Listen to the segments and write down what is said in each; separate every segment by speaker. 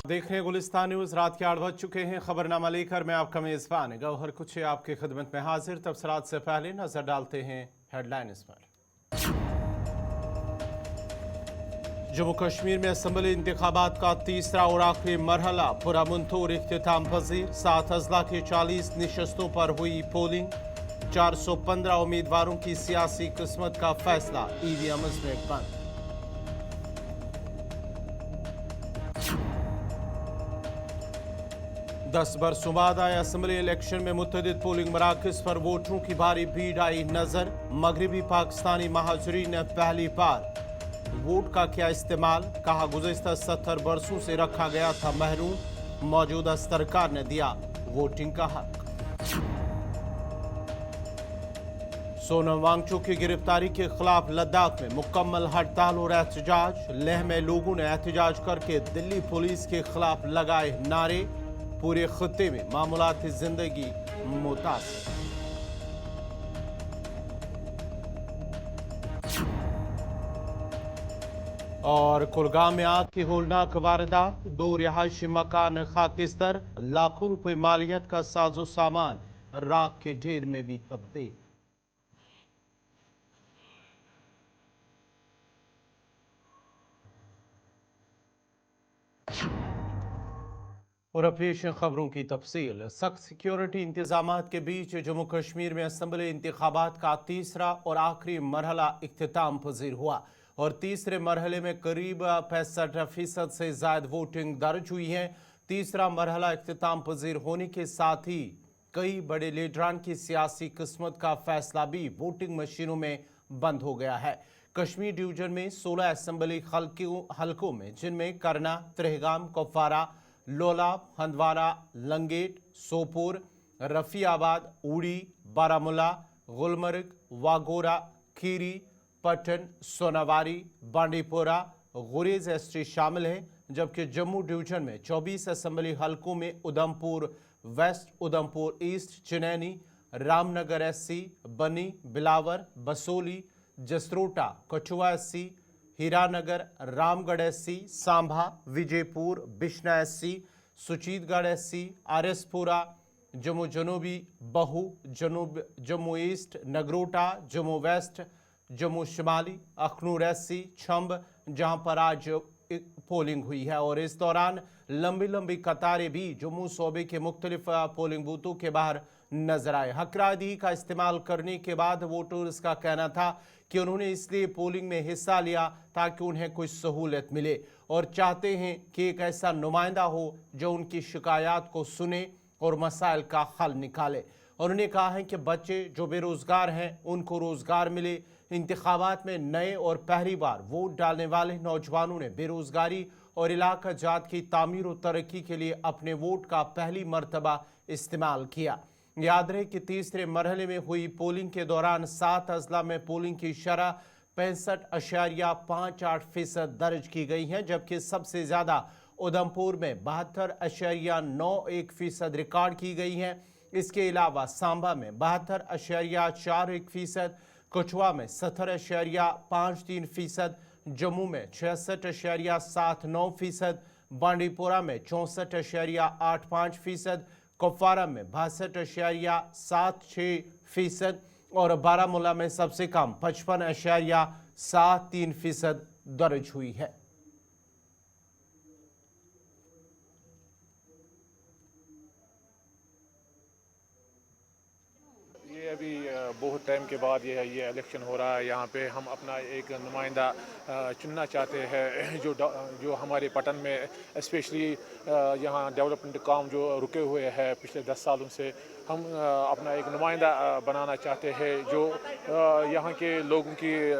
Speaker 1: देख रहे हैं गुलिस्तान न्यूज। रात के 8 बज चुके हैं। खबरनामा लेकर मैं आपका मेजबान गौहर कुछ आपकी खिदमत में हाजिर। तफसीलात से पहले नजर डालते हैं हेडलाइंस पर। जम्मू कश्मीर में असम्बली इंतखाबात का तीसरा और आखिरी मरहला पुरअमन इख्तिताम पजीर। 7 अजला की 40 नशस्तों पर हुई पोलिंग। 415 उम्मीदवारों की सियासी किस्मत का फैसला ईवीएम में बंद। दस बरसों बाद आए असम्बली इलेक्शन में मुतअद्दिद पोलिंग मराकज पर वोटरों की भारी भीड़ आई नजर। मगरबी पाकिस्तानी महाजरीन ने पहली बार वोट का किया इस्तेमाल। कहा गुज़िश्ता 70 बरसों से रखा गया था महरूम, मौजूदा सरकार ने दिया वोटिंग का हक। सोनम वांगचुक की गिरफ्तारी के खिलाफ लद्दाख में मुकम्मल हड़ताल और एहतजाज। लेह में लोगों ने एहतजाज करके दिल्ली पुलिस के खिलाफ लगाए नारे। पूरे खत्ते में मामूलाती जिंदगी मुतासिर। और कुलगाम में आग की होलनाक वारदात। 2 रिहायशी मकान खाकिस्तर। लाखों रुपए मालियत का साजो सामान राख के ढेर में भी तब्दील। और पेश खबरों की तफसील। सख्त सिक्योरिटी इंतजाम के बीच जम्मू कश्मीर में असम्बली इंतखाबात का तीसरा और आखिरी मरहला इख्तिताम पजीर हुआ और तीसरे मरहले में करीब 65% से ज्यादा वोटिंग दर्ज हुई है। तीसरा मरहला इख्तिताम पजीर होने के साथ ही कई बड़े लीडरान की सियासी किस्मत का फैसला भी वोटिंग मशीनों में बंद हो गया है। कश्मीर डिवीजन में 16 असम्बली हलकों में, जिनमें करना, त्रेहगाम, कुपवारा, लोलाब, हंदवारा, लंगेट, सोपोर, रफियाबाद, उड़ी, बारामूला, गुलमर्ग, वागोरा, खीरी, पटन, सोनावारी, बांडीपोरा, गुरेज एसटी शामिल हैं। जबकि जम्मू डिवीजन में 24 असम्बली हलकों में Udhampur west, Udhampur east, Chenani, Ramnagar SC, Bani, Billawar, Basohli, Jasrota, Kathua SC, Hiranagar, Ramgarh SC, Samba, Vijaypur, Bishnah SC, Suchetgarh SC, RS Pura, Jammu जनूबी, बहू, जम्मू ईस्ट, नगरोटा, जम्मू वेस्ट, जम्मू शिमाली, अखनूर एससी, छंब, जहां पर आज पोलिंग हुई है। और इस दौरान लंबी लंबी कतारें भी जम्मू सूबे के मुख्तलिफ पोलिंग बूथों के बाहर नजर आए। हकरादी का इस्तेमाल करने के बाद वोटर्स का कहना था कि उन्होंने इसलिए पोलिंग में हिस्सा लिया ताकि उन्हें कुछ सहूलत मिले और चाहते हैं कि एक ऐसा नुमाइंदा हो जो उनकी शिकायत को सुने और मसाइल का हल निकाले। और उन्होंने कहा है कि बच्चे जो बेरोजगार हैं उनको रोजगार मिले। इंतखाबात में नए और पहली बार वोट डालने वाले नौजवानों ने बेरोजगारी और इलाका जात की तामीर और तरक्की के लिए अपने वोट का पहली मरतबा इस्तेमाल किया। याद रहे कि तीसरे मरहले में हुई पोलिंग के दौरान 7 अजला में पोलिंग की शरह 65.58% दर्ज की गई है, जबकि सबसे ज्यादा उधमपुर में 72.91% रिकॉर्ड की गई है। इसके अलावा सांबा में 72.41%, कठुआ में 70.53%, जम्मू में 66.79%, बांडीपोरा में 64.85%, कुपवारा में 62.76% और बारामूला में सबसे कम 55.73% दर्ज हुई है।
Speaker 2: ये अभी बहुत टाइम के बाद ये इलेक्शन हो रहा है। यहाँ पे हम अपना एक नुमाइंदा चुनना चाहते हैं जो हमारे पटन में स्पेशली यहाँ डेवलपमेंट काम जो रुके हुए हैं पिछले 10 सालों से, हम अपना एक नुमाइंदा बनाना चाहते हैं जो यहाँ के लोगों की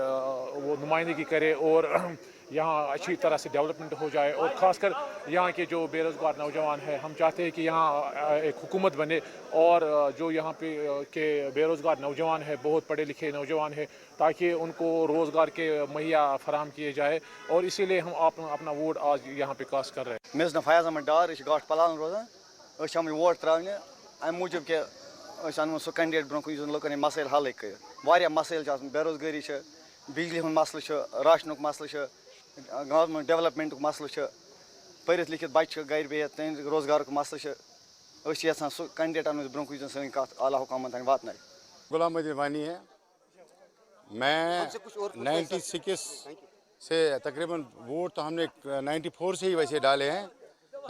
Speaker 2: वो नुमाइंदगी करे और यहाँ अच्छी तरह से डेवलपमेंट हो जाए। और ख़ासकर यहाँ के जो बेरोज़गार नौजवान हैं, हम चाहते हैं कि यहाँ एक हुकूमत बने और जो यहाँ पे के बेरोज़गार नौजवान हैं, बहुत पढ़े लिखे नौजवान हैं, ताकि उनको रोज़गार के मुहैया फराहम किए जाए। और इसीलिए हम अपना वोट आज यहाँ पे कास्ट कर रहे हैं।
Speaker 3: मे फयाज अहमद डार गाट पलान रोजान वोट त्राने अम मूजूब के अनो सह कैंडिडेट ब्रोह कुन लुकन मसैल हल कर मसैल बेरोजगारी, बिजली हूँ मसल, राशन मसल, गवर्नमेंट डेवलपमेंट मसल, पढ़ित लिखित बच्चे घर बिहत रोजगार मसल यहां सह कैंडिडेट अन ब्रोह सी कत आला हुकामन तक वात।
Speaker 4: गुलाम वानी है। मैं 96 से तकरीबन वोट तो हमने 94 से ही वैसे डाले हैं,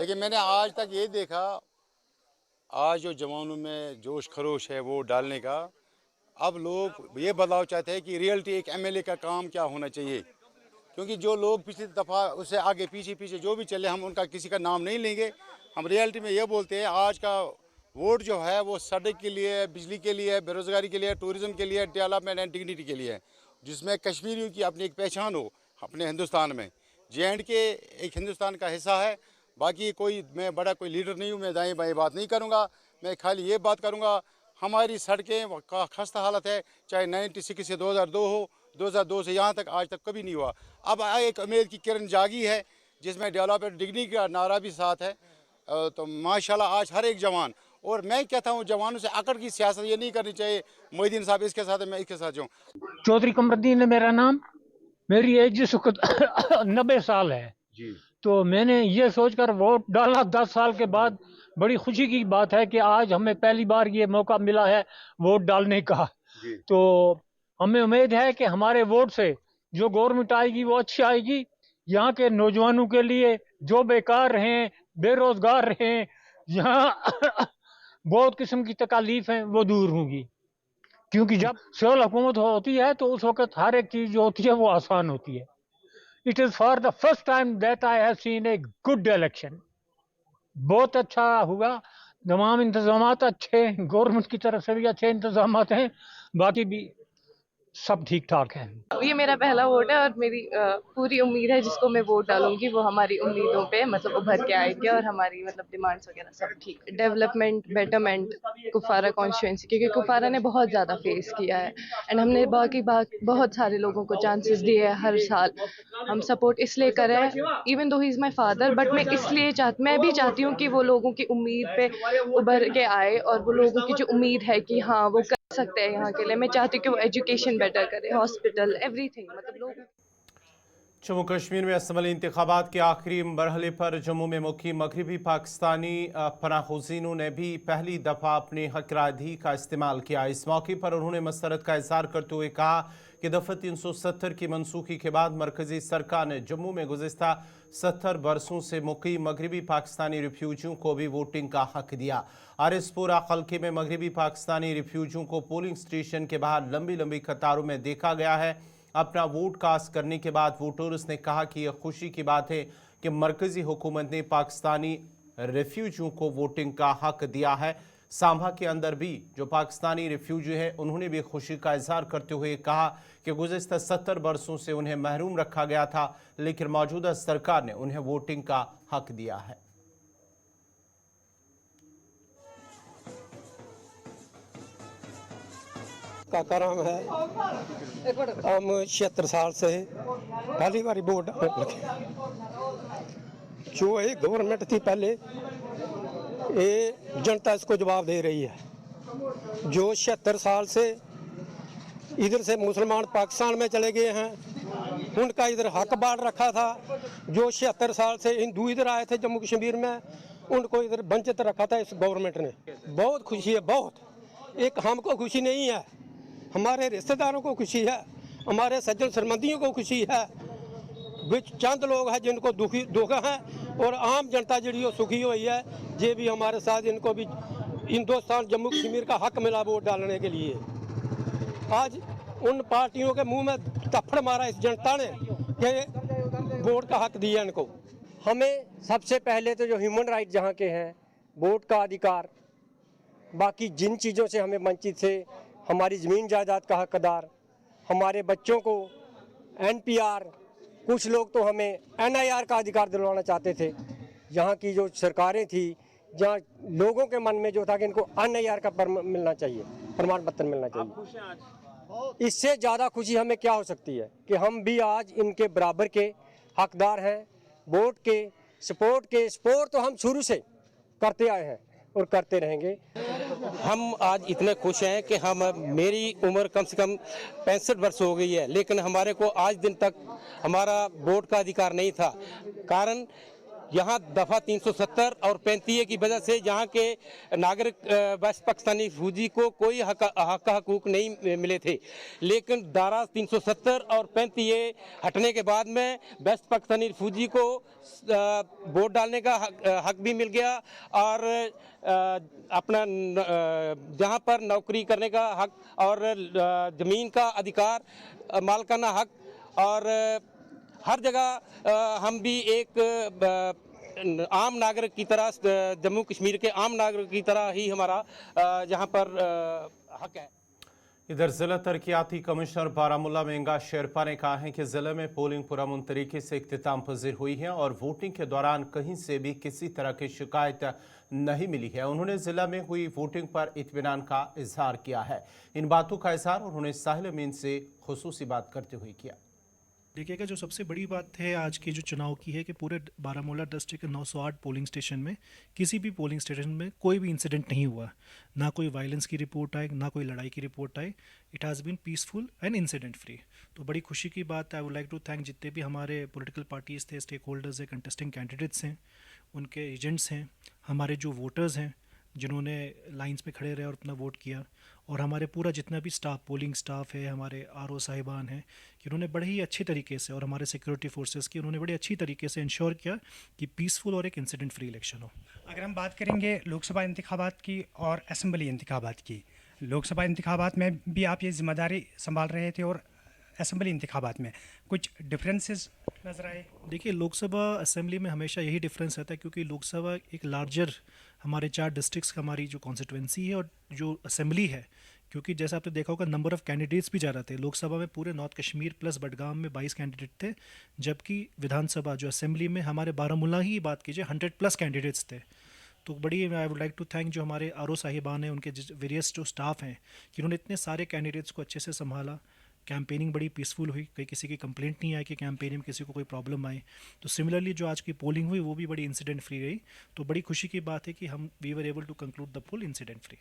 Speaker 4: लेकिन मैंने आज तक ये देखा, आज जो जवानों में जोश खरोश है वोट डालने का, अब लोग ये बदलाव चाहते हैं कि रियलिटी एक एमएलए का काम क्या होना चाहिए। क्योंकि जो लोग पिछली दफ़ा उससे आगे पीछे पीछे जो भी चले, हम उनका किसी का नाम नहीं लेंगे। हम रियलिटी में ये बोलते हैं आज का वोट जो है वो सड़क के लिए, बिजली के लिए, बेरोज़गारी के लिए, टूरिज़म के लिए, डेवलपमेंट एंड डिग्निटी के लिए है, जिसमें कश्मीरियों की अपनी एक पहचान हो अपने हिंदुस्तान में। JNK एक हिंदुस्तान का हिस्सा है। बाकी मैं बड़ा कोई लीडर नहीं हूँ, मैं दाएँ बाएँ बात नहीं करूँगा। मैं खाली ये बात करूँगा, हमारी सड़कें का खस्ता हालत है, चाहे 96 से 2002 हो, 2002 से यहाँ तक आज तक कभी नहीं हुआ। अब एक उम्मीद की किरण जागी है, जिसमें डेवलपमेंट डिग्निटी का नारा भी साथ है। तो माशाल्लाह आज हर एक जवान, और मैं कहता हूँ जवानों से अकड़ की सियासत ये नहीं करनी चाहिए। मोहिद्दीन साहब इसके साथ है, मैं इसके साथ हूँ।
Speaker 5: चौधरी कमरुद्दीन है मेरा नाम। मेरी एज जिस वक्त 90 साल है जी। तो मैंने ये सोचकर वोट डाला 10 साल के बाद। बड़ी खुशी की बात है कि आज हमें पहली बार ये मौका मिला है वोट डालने का। तो हमें उम्मीद है कि हमारे वोट से जो गवर्नमेंट आएगी वो अच्छी आएगी। यहाँ के नौजवानों के लिए जो बेकार हैं, बेरोजगार हैं, यहाँ बहुत किस्म की तकालीफ हैं, वो दूर होंगी। क्योंकि जब सिविल हुकूमत होती है तो उस वक्त हर एक चीज़ जो होती है वो आसान होती है। It is for the first time that I have seen a good election. बहुत अच्छा हुआ, तमाम इंतजामात अच्छे, गवर्नमेंट की तरफ से भी अच्छे इंतजामात हैं, बाकी भी सब ठीक ठाक है।
Speaker 6: ये मेरा पहला वोट है और मेरी पूरी उम्मीद है जिसको मैं वोट डालूंगी वो हमारी उम्मीदों पे मतलब उभर के आएगी और हमारी मतलब डिमांड्स वगैरह सब ठीक। डेवलपमेंट, बेटरमेंट कुफारा कॉन्स्टिट्यूंसी, क्योंकि कुफारा ने बहुत ज़्यादा फेस किया है एंड हमने बाकी बहुत सारे लोगों को चांसेस दिए हैं हर साल। हम सपोर्ट इसलिए करें, even though he is my father, but मैं इसलिए मैं भी चाहती हूँ कि वो लोगों की उम्मीद पे उभर के आए और वो लोगों की जो उम्मीद है कि हाँ वो कर सकते हैं यहाँ के लिए। मैं चाहती हूँ कि वो एजुकेशन बेटर करे, हॉस्पिटल, एवरीथिंग, मतलब लोग।
Speaker 1: जम्मू कश्मीर में असम्बली इंतखाबात के आखिरी मरहले पर जम्मू में मुकीम मगरबी पाकिस्तानी पनाहगज़ीनों ने भी पहली दफ़ा अपने हक रायदही का इस्तेमाल किया। इस मौके पर उन्होंने मसरत का इज़हार करते हुए कहा कि दफ़ा 370 की मनसूखी के बाद मरकज़ी सरकार ने जम्मू में गुज़िस्ता 70 बरसों से मुकीम मगरबी पाकिस्तानी रिफ्यूजियों को भी वोटिंग का हक दिया। आरिसपुरा हल्के में मगरबी पाकिस्तानी रिफ्यूजियों को पोलिंग स्टेशन के बाहर लंबी लंबी कतारों में देखा गया है। अपना वोट कास्ट करने के बाद वोटर्स ने कहा कि यह खुशी की बात है कि मरकज़ी हुकूमत ने पाकिस्तानी रिफ्यूजियों को वोटिंग का हक दिया है। सांभा के अंदर भी जो पाकिस्तानी रिफ्यूजी हैं उन्होंने भी खुशी का इजहार करते हुए कहा कि गुज़िस्ता 70 बरसों से उन्हें महरूम रखा गया था, लेकिन मौजूदा सरकार ने उन्हें वोटिंग का हक दिया है।
Speaker 7: का काम है, हम 76 साल से पहली बार वोट लगे। जो ये गवर्नमेंट थी पहले, ये जनता इसको जवाब दे रही है। जो 76 साल से इधर से मुसलमान पाकिस्तान में चले गए हैं, उनका इधर हक बांट रखा था। जो 76 साल से हिंदू इधर आए थे जम्मू कश्मीर में, उनको इधर वंचित रखा था इस गवर्नमेंट ने। बहुत खुशी है, बहुत। एक हमको खुशी नहीं है, हमारे रिश्तेदारों को खुशी है, हमारे सज्जन संबंधियों को खुशी है। विच चंद लोग हैं जिनको दुख है, और आम जनता जी सुखी हुई है। ये भी हमारे साथ, इनको भी हिंदुस्तान जम्मू कश्मीर का हक मिला वोट डालने के लिए। आज उन पार्टियों के मुंह में थप्पड़ मारा इस जनता ने कि वोट का हक दिया इनको।
Speaker 8: हमें सबसे पहले तो जो ह्यूमन राइट जहाँ के हैं, वोट का अधिकार, बाकी जिन चीज़ों से हमें वंचित थे, हमारी ज़मीन जायदाद का हकदार, हमारे बच्चों को NPR, कुछ लोग तो हमें NIR का अधिकार दिलवाना चाहते थे। यहाँ की जो सरकारें थी, जहाँ लोगों के मन में जो था कि इनको NIR का मिलना चाहिए, प्रमाण पत्र मिलना चाहिए। इससे ज़्यादा खुशी हमें क्या हो सकती है कि हम भी आज इनके बराबर के हकदार हैं, वोट के, सपोर्ट तो हम शुरू से करते आए हैं और करते रहेंगे।
Speaker 7: हम आज इतने खुश हैं कि मेरी उम्र कम से कम 65 वर्ष हो गई है, लेकिन हमारे को आज दिन तक हमारा वोट का अधिकार नहीं था। कारण यहाँ दफ़ा 370 और 35 की वजह से यहाँ के नागरिक वेस्ट पाकिस्तानी फौजी को कोई हक हकूक नहीं मिले थे, लेकिन धारा 370 और 35 हटने के बाद में वेस्ट पाकिस्तानी फौजी को वोट डालने का हक भी मिल गया और अपना जहाँ पर नौकरी करने का हक और ज़मीन का अधिकार, मालकाना हक, और हर जगह हम भी एक आम नागरिक की तरह, जम्मू कश्मीर के आम नागरिक की तरह ही हमारा यहाँ पर हक है।
Speaker 1: इधर जिला तरक्याती कमिश्नर बारामुल्ला मेंगा शेरपा ने कहा है कि जिले में पोलिंग पुरअमन तरीके से इख्तिताम पजीर हुई है और वोटिंग के दौरान कहीं से भी किसी तरह की शिकायत नहीं मिली है। उन्होंने जिला में हुई वोटिंग पर इत्मीनान का इजहार किया है। इन बातों का इजहार उन्होंने साहिल अमीन से खुसूसी बात करते हुए किया।
Speaker 9: देखिएगा, जो सबसे बड़ी बात है आज के जो चुनाव की है कि पूरे बारामूला डिस्ट्रिक्ट के 908 पोलिंग स्टेशन में किसी भी पोलिंग स्टेशन में कोई भी इंसिडेंट नहीं हुआ, ना कोई वायलेंस की रिपोर्ट आए, ना कोई लड़ाई की रिपोर्ट आए। It has been peaceful and incident free. तो बड़ी खुशी की बात है। I would like to thank जितने भी हमारे पॉलिटिकल पार्टीज़ थे, स्टेक होल्डर्स हैं, कंटेस्टिंग कैंडिडेट्स हैं, उनके एजेंट्स हैं, हमारे जो वोटर्स हैं जिन्होंने लाइंस में खड़े रहे और अपना वोट किया, और हमारे पूरा जितना भी स्टाफ, पोलिंग स्टाफ है, हमारे आरओ साहिबान हैं, कि उन्होंने बड़े ही अच्छे तरीके से, और हमारे सिक्योरिटी फोर्सेस की, उन्होंने बड़े अच्छी तरीके से इंश्योर किया कि पीसफुल और एक इंसिडेंट फ्री इलेक्शन हो।
Speaker 10: अगर हम बात करेंगे लोकसभा इंतखाबात की और असम्बली इंतखाबात की, लोकसभा इंतखाबात में भी आप ये जिम्मेदारी संभाल रहे थे और असम्बली इंतखाबात में कुछ डिफरेंसेस नज़र आए?
Speaker 9: देखिए, लोकसभा असेंबली में हमेशा यही डिफरेंस रहता है, क्योंकि लोकसभा एक लार्जर, हमारे 4 डिस्ट्रिक्ट्स का हमारी जो कॉन्स्टिट्यूंसी है, और जो असेंबली है, क्योंकि जैसा आपने देखा होगा नंबर ऑफ़ कैंडिडेट्स भी ज़्यादा थे। लोकसभा में पूरे नॉर्थ कश्मीर प्लस बडगाम में 22 कैंडिडेट थे, जबकि विधानसभा जो असेंबली में हमारे बारामूला ही बात कीजिए 100+ कैंडिडेट्स थे। तो बड़ी I would like to thank जो हमारे आरओ साहिबान हैं, उनके वेरियस जो स्टाफ हैं, कि उन्होंने इतने सारे कैंडिडेट्स को अच्छे से संभाला। कैंपेनिंग बड़ी पीसफुल हुई, कहीं किसी की कंप्लेंट नहीं आई कि कैंपेनिंग में किसी को कोई प्रॉब्लम आई। तो सिमिलरली जो आज की पोलिंग हुई वो भी बड़ी इंसिडेंट फ्री रही। तो बड़ी खुशी की बात है कि हम we were able to conclude the full incident free.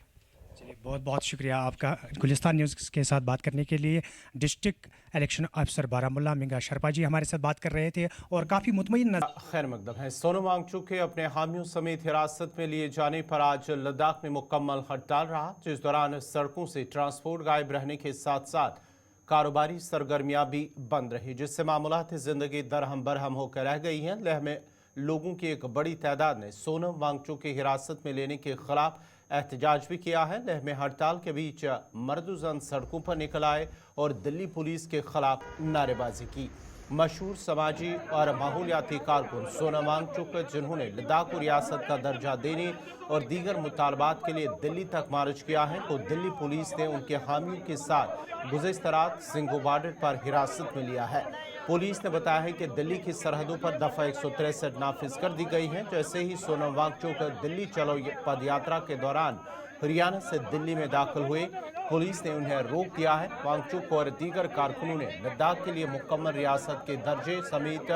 Speaker 10: चलिए, बहुत बहुत शुक्रिया आपका गुलिस्तान न्यूज़ के साथ बात करने के लिए। डिस्ट्रिक्ट इलेक्शन अफसर बारामूला मेंगा शेरपा जी हमारे साथ बात कर रहे थे और काफ़ी मुतमईन
Speaker 1: खैर मकदम है। सोनम वांगचुक के अपने हामियों समेत हिरासत में लिए जाने पर आज लद्दाख में मुकम्मल हड़ताल रहा, जिस दौरान सड़कों से ट्रांसपोर्ट गायब रहने के साथ साथ कारोबारी सरगर्मियां भी बंद रही, जिससे मामूलात ज़िंदगी दरहम बरहम होकर रह गई हैं। लेह में लोगों की एक बड़ी तादाद ने सोनम वांगचुक की हिरासत में लेने के खिलाफ एहतजाज भी किया है। लेह में हड़ताल के बीच मर्द-ज़न सड़कों पर निकल आए और दिल्ली पुलिस के खिलाफ नारेबाजी की। मशहूर समाजी और माहौलियाती कारकुन सोनम वांगचुक, जिन्होंने लद्दाख को रियासत का दर्जा देने और दीगर मुतालबात के लिए दिल्ली तक मार्च किया है, तो दिल्ली पुलिस ने उनके हामियों के साथ गुज़िश्ता रात सिंघू बॉर्डर पर हिरासत में लिया है। पुलिस ने बताया है कि दिल्ली की सरहदों पर दफ़ा 163 नाफिज कर दी गई हैं। जैसे ही सोनम वांगचुक दिल्ली चलो पदयात्रा के दौरान हरियाणा से दिल्ली में दाखिल हुए, पुलिस ने उन्हें रोक दिया है। वांगचुक और दीगर कारकुनों ने लद्दाख के लिए मुकम्मल रियासत के दर्जे समेत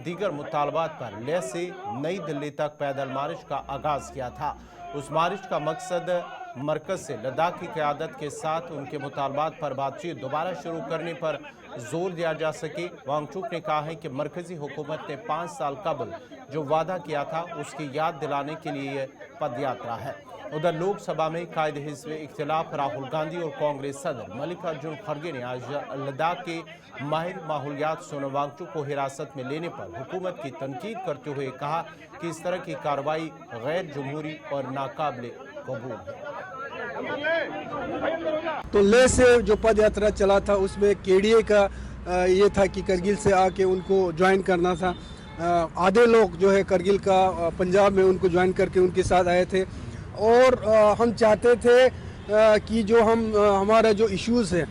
Speaker 1: दीगर मुतालबात पर लेह से नई दिल्ली तक पैदल मार्च का आगाज़ किया था। उस मार्च का मकसद मरकज़ से लद्दाख की क़यादत के साथ उनके मुतालबात पर बातचीत दोबारा शुरू करने पर जोर दिया जा सके। वांगचुक ने कहा है कि मरकज़ी हुकूमत ने 5 साल कबल जो वादा किया था उसकी याद दिलाने के लिए ये पदयात्रा है। उधर लोकसभा में कायद हिज़्ब इख्तिलाफ राहुल गांधी और कांग्रेस सदर मल्लिकार्जुन खड़गे ने आज लद्दाख के माहिर माहौलियात सोनम वांगचुक को हिरासत में लेने पर हुकूमत की तनकीद करते हुए कहा कि इस तरह की कार्रवाई गैर जमहूरी और नाकाबिले कबूल है।
Speaker 11: तो लेह से जो पद यात्रा चला था उसमें केडीए का ये था कि करगिल से आके उनको ज्वाइन करना था। आधे लोग जो है करगिल का पंजाब में उनको ज्वाइन करके उनके साथ आए थे और हम चाहते थे कि जो हमारा जो इश्यूज़ है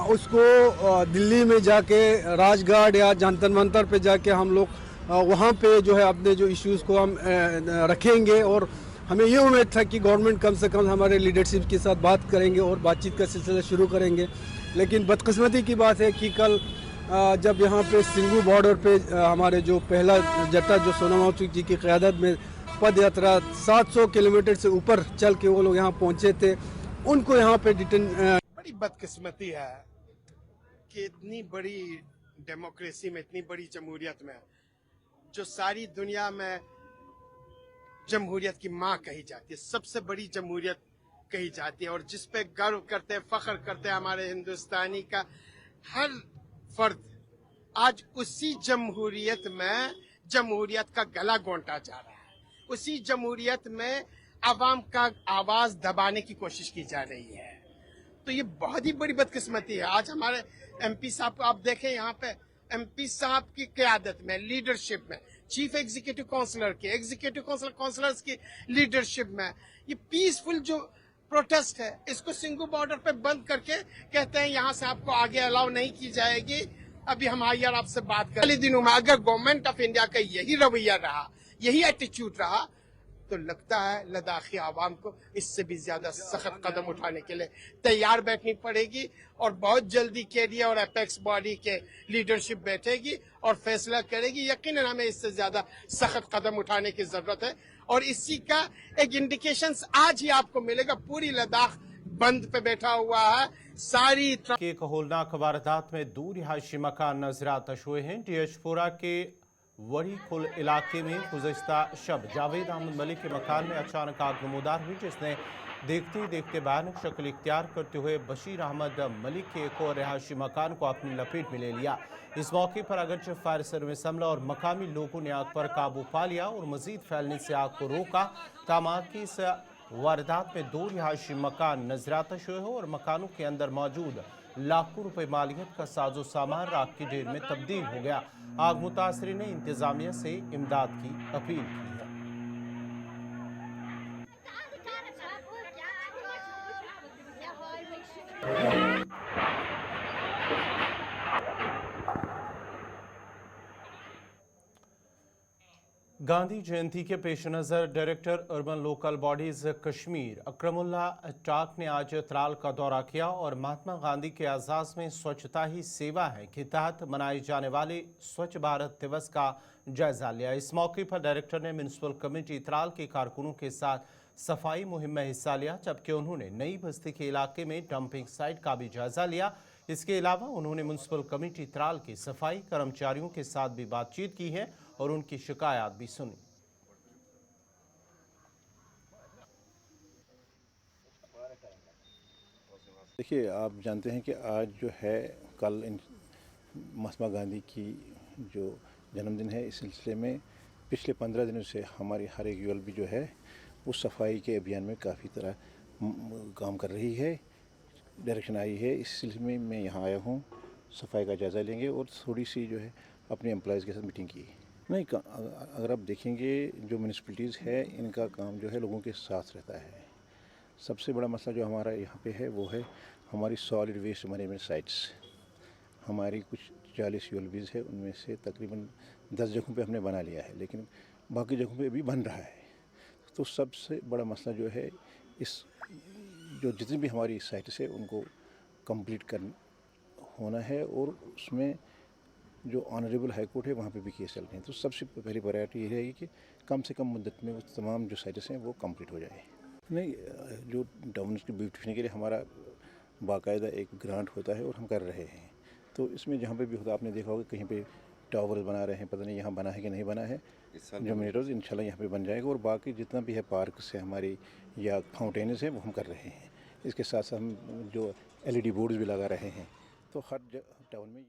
Speaker 11: उसको दिल्ली में जाके राजघाट या जंतर मंतर पे जाके हम लोग वहाँ पे जो है अपने जो इश्यूज़ को हम रखेंगे और हमें ये उम्मीद था कि गवर्नमेंट कम से कम हमारे लीडरशिप के साथ बात करेंगे और बातचीत का सिलसिला शुरू करेंगे। लेकिन बदकिस्मती की बात है कि कल जब यहाँ पे सिंघू बॉर्डर पे हमारे जो पहला जट्टा जो सोनम वांगचुक जी की क़यादत में पद यात्रा 700 किलोमीटर से ऊपर चल के वो लोग यहाँ पहुँचे थे, उनको यहाँ पे
Speaker 12: बड़ी बदकिस्मती है कि इतनी बड़ी डेमोक्रेसी में, इतनी बड़ी जमहूरियत में जो सारी दुनिया में जमहूरियत की माँ कही जाती है, सबसे बड़ी जमहूरियत कही जाती है, और जिस पे गर्व करते हैं, फख्र करते हैं हमारे हिंदुस्तानी का हर फर्द, आज उसी जमहूरियत में जमहूरियत का गला घोंटा जा रहा है। उसी जमहूरियत में आवाम का आवाज दबाने की कोशिश की जा रही है। तो ये बहुत ही बड़ी बदकिस्मती है। आज हमारे एमपी साहब को आप देखें, यहाँ पे एमपी साहब की क़यादत में, लीडरशिप में, चीफ एग्जीक्यूटिव काउंसलर के, एग्जीक्यूटिव काउंसलर्स की लीडरशिप में, ये पीसफुल जो प्रोटेस्ट है, इसको सिंगू बॉर्डर पे बंद करके कहते हैं यहाँ से आपको आगे अलाउ नहीं की जाएगी। अभी हम आइए आपसे बात करें। अगले दिनों में अगर गवर्नमेंट ऑफ इंडिया का यही रवैया रहा, यही एटीट्यूड रहा, तो लगता है लद्दाखी आवाम को इससे भी ज्यादा सख्त कदम उठाने के लिए तैयार बैठनी पड़ेगी, और बहुत जल्दी केडीए और एपेक्स बॉडी के लीडरशिप बैठेगी और फैसला करेगी। यकीनन हमें इससे ज्यादा सख्त कदम उठाने की जरूरत है, और इसी का एक इंडिकेशन आज ही आपको मिलेगा। पूरी लद्दाख बंद पे बैठा हुआ है। सारी
Speaker 1: एक होलनाक वारदात में 2 रिहायशी मकान नजरातश हुए हैं। डीएचपुरा के वड़ी खुल इलाके में गुज़श्ता शब जावेद अहमद मलिक के मकान में अचानक आग नमूदार हुई, जिसने देखते ही देखते भयानक शक्ल इख्तियार करते हुए बशीर अहमद मलिक के एक और रिहायशी मकान को अपनी लपेट में ले लिया। इस मौके पर अगरचे फायर सर्विस अमला और मकामी लोगों ने आग पर काबू पा लिया और मजीद फैलने से आग को रोका। तामाद की इस वारदात में 2 रिहायशी मकान नजरातश हुए हैं और मकानों के अंदर मौजूद लाखों रुपए मालियत का साजो सामान राख की ढेर में तब्दील हो गया। आग मुतासरीन ने इंतजामिया से इमदाद की अपील की है। गांधी जयंती के पेश नज़र director urban local bodies Kashmir Akramullah Tak ने आज त्राल का दौरा किया और महात्मा गांधी के एजाज़ में स्वच्छता ही सेवा है के तहत मनाए जाने वाले स्वच्छ भारत दिवस का जायजा लिया। इस मौके पर डायरेक्टर ने म्यूनसिपल कमेटी त्राल के कारकुनों के साथ सफाई मुहिम में हिस्सा लिया, जबकि उन्होंने नई बस्ती के इलाके में डंपिंग साइट का भी जायजा लिया। इसके अलावा उन्होंने म्यूनसिपल कमेटी त्राल के सफाई कर्मचारियों के साथ भी बातचीत की है और उनकी शिकायत भी सुनी।
Speaker 13: देखिए, आप जानते हैं कि आज जो है, कल महात्मा गांधी की जो जन्मदिन है, इस सिलसिले में पिछले 15 दिनों से हमारी हर एक यूएलबी जो है वो सफाई के अभियान में काफ़ी तरह काम कर रही है। डायरेक्शन आई है, इस सिलसिले में मैं यहाँ आया हूँ, सफाई का जायज़ा लेंगे और थोड़ी सी जो है अपने एम्प्लॉयज़ के साथ मीटिंग की। नहीं, अगर आप देखेंगे जो म्यूनसिपलिटीज़ है, इनका काम जो है लोगों के साथ रहता है। सबसे बड़ा मसला जो हमारा यहाँ पे है वो है हमारी सॉलिड वेस्ट मैनेजमेंट साइट्स। हमारी कुछ 40 यूएलबीज़ है, उनमें से तकरीबन 10 जगहों पे हमने बना लिया है, लेकिन बाकी जगहों पे अभी बन रहा है। तो सबसे बड़ा मसला जो है, इस जो जितनी भी हमारी साइट्स है उनको कंप्लीट होना है, और उसमें जो ऑनरेबल हाई कोर्ट है वहाँ पे भी केस चल रहे हैं। तो सबसे पहली प्रायोरिटी ये रहेगी कि कम से कम मुद्दत में वो तमाम जो साइट्स हैं वो कंप्लीट हो जाए। नहीं, जो टाउन्स की ब्यूटिफिकेशन के लिए हमारा बाकायदा एक ग्रांट होता है और हम कर रहे हैं। तो इसमें जहाँ पे भी होता, आपने देखा होगा कहीं पे टावर्स बना रहे हैं, पता नहीं यहाँ बना है कि नहीं बना है। जो मीटर्स इंशाल्लाह यहाँ पे बन जाएगा, और बाकी जितना भी है पार्क से हमारी या फाउंटेन्स हैं वो हम कर रहे हैं। इसके साथ साथ हम जो LED बोर्ड्स भी लगा रहे हैं। तो हर टाउन में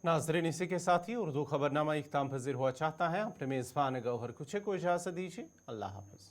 Speaker 1: नाज़रीन, इसी के साथ ही उर्दू खबरनामा इख्तिताम पज़ीर हुआ चाहता है। अपने मेज़बान गौहर कुछ को इजाज़त दीजिए। अल्लाह हाफ़िज़।